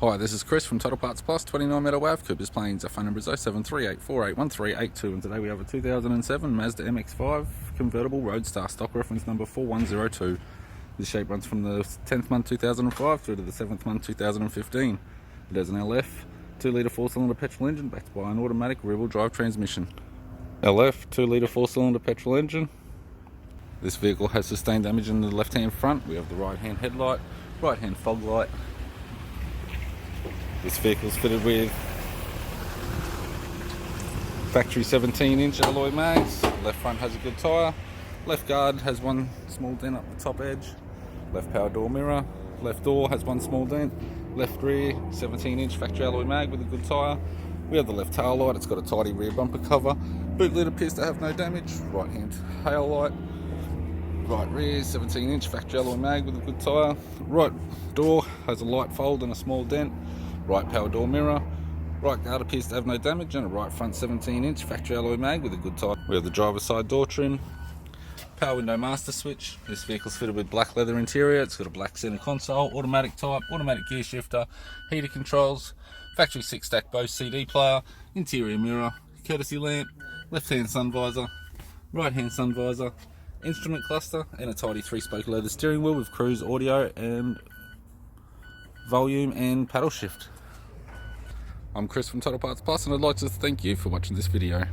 Hi, this is Chris from Total Parts Plus, 29 Meadow Ave, Coopers Plains. Our phone number is 0738481382, and today we have a 2007 Mazda MX-5 Convertible Roadster, stock reference number 4102. This shape runs from the 10th month 2005 through to the 7th month 2015. It has an LF 2-litre 4-cylinder petrol engine backed by an automatic rear-wheel drive transmission. LF 2-litre 4-cylinder petrol engine. This vehicle has sustained damage in the left-hand front. We have the right-hand headlight, right-hand fog light. This vehicle is fitted with factory 17-inch alloy mags. Left front has a good tyre. Left guard has one small dent up the top edge. Left power door mirror. Left door has one small dent. Left rear 17-inch factory alloy mag with a good tyre. We have the left tail light. It's got a tidy rear bumper cover. Boot lid appears to have no damage. Right hand tail light. Right rear 17-inch factory alloy mag with a good tyre. Right door has a light fold and a small dent. Right power door mirror. Right guard appears to have no damage, and a right front 17-inch factory alloy mag with a good tyre. We have the driver's side door trim. Power window master switch. This vehicle's fitted with black leather interior. It's got a black center console, automatic type, automatic gear shifter, heater controls, factory 6-stack Bose CD player, interior mirror, courtesy lamp, left hand sun visor, right hand sun visor, instrument cluster, and a tidy 3-spoke leather steering wheel with cruise audio and volume and paddle shift. I'm Chris from Total Parts Plus, and I'd like to thank you for watching this video.